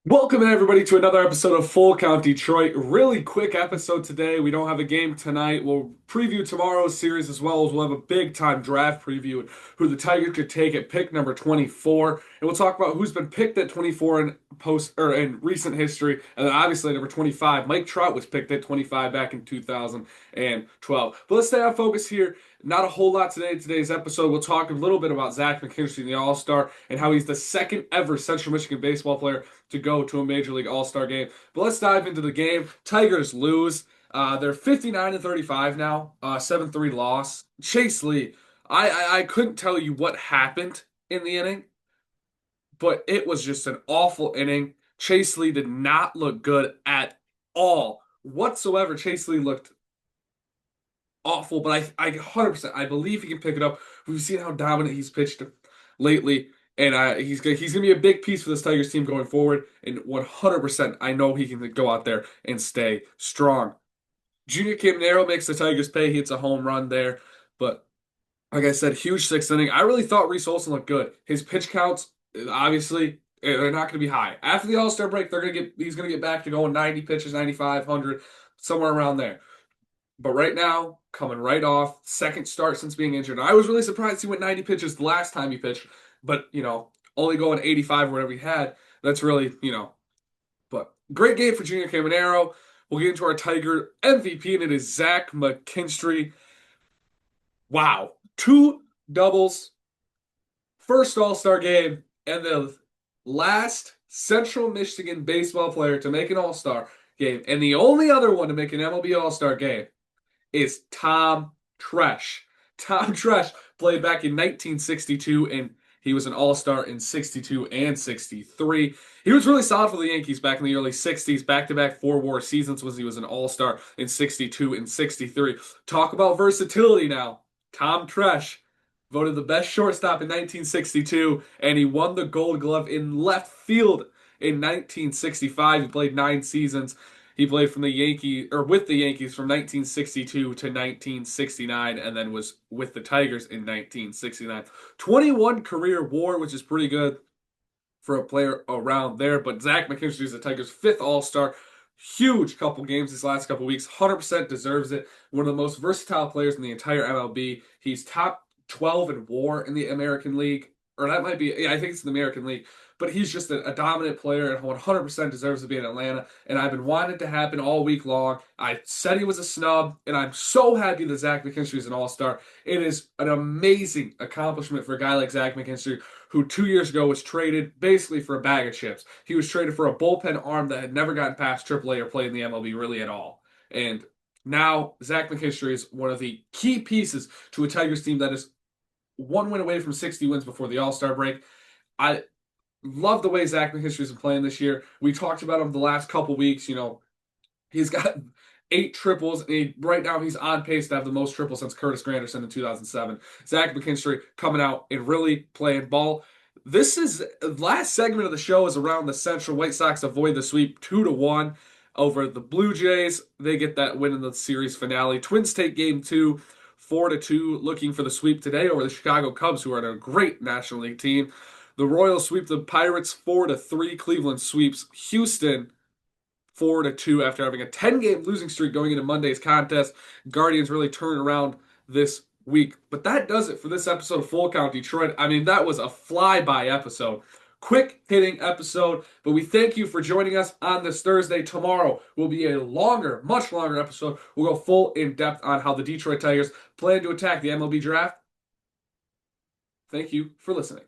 Welcome everybody to another episode of Full Count Detroit. Really quick episode today. We don't have a game tonight. We'll preview tomorrow's series as well as we'll have a big time draft preview and who the Tigers could take at pick number 24. And we'll talk about who's been picked at 24 in post or in recent history. And then obviously number 25, Mike Trout was picked at 25 back in 2012. But let's stay on focus here. Not a whole lot today in today's episode. We'll talk a little bit about Zach McKinstry, the All-Star, and how he's the second ever Central Michigan baseball player to go to a Major League All-Star game. But let's dive into the game. Tigers lose. They're 59 and 35 now, 7-3 loss. Chase Lee, I couldn't tell you what happened in the inning, but it was just an awful inning. Chase Lee did not look good at all whatsoever. Chase Lee looked awful, but I 100% I believe he can pick it up. We've seen how dominant he's pitched lately, and he's gonna be a big piece for this Tigers team going forward. And 100% I know he can go out there and stay strong. Junior Caminero makes the Tigers pay. He hits a home run there, but like I said, huge sixth inning. I really thought Reese Olson looked good. His pitch counts, obviously, they're not going to be high. After the All-Star break, he's going to get back to going 90 pitches, 95, 100, somewhere around there. But right now, coming right off, second start since being injured. I was really surprised he went 90 pitches the last time he pitched, but, only going 85 or whatever he had. That's really, but great game for Junior Caminero. We'll get into our Tiger MVP, and it is Zach McKinstry. Wow. Two doubles, first All-Star game, and the last Central Michigan baseball player to make an All-Star game, and the only other one to make an MLB All-Star game is Tom Tresh. Tom Tresh played back in 1962, and he was an All-Star in 62 and 63. He was really solid for the Yankees back in the early 60s, back-to-back four-war seasons was he was an All-Star in 62 and 63. Talk about versatility now. Tom Tresh voted the best shortstop in 1962, and he won the Gold Glove in left field in 1965. He played 9 seasons. He played from the with the Yankees from 1962 to 1969, and then was with the Tigers in 1969. 21 career WAR, which is pretty good for a player around there. But Zach McKinstry is the Tigers' fifth All-Star. Huge couple games these last couple weeks. 100% deserves it. One of the most versatile players in the entire MLB. He's top 12 in WAR in the American League. Or that might be, yeah, I think it's in the American League. But he's just a dominant player and 100% deserves to be in Atlanta. And I've been wanting it to happen all week long. I said he was a snub, and I'm so happy that Zach McKinstry is an All-Star. It is an amazing accomplishment for a guy like Zach McKinstry, who 2 years ago was traded basically for a bag of chips. He was traded for a bullpen arm that had never gotten past AAA or played in the MLB really at all. And now Zach McKinstry is one of the key pieces to a Tigers team that is one win away from 60 wins before the All-Star break. I love the way Zach McKinstry's been playing this year. We talked about him the last couple weeks. He's got 8 triples, and right now he's on pace to have the most triples since Curtis Granderson in 2007. Zach McKinstry coming out and really playing ball. This is last segment of the show is around the Central. White Sox avoid the sweep 2-1 over the Blue Jays. They get that win in the series finale. Twins take game 2, 4-2, looking for the sweep today over the Chicago Cubs, who are a great National League team. The Royals sweep the Pirates 4-3. Cleveland sweeps Houston 4-2 after having a 10-game losing streak going into Monday's contest. Guardians really turned around this week. But that does it for this episode of Full Count Detroit. I mean, that was a flyby episode. Quick hitting episode, but we thank you for joining us on this Thursday. Tomorrow will be a longer, much longer episode. We'll go full in depth on how the Detroit Tigers plan to attack the MLB draft. Thank you for listening.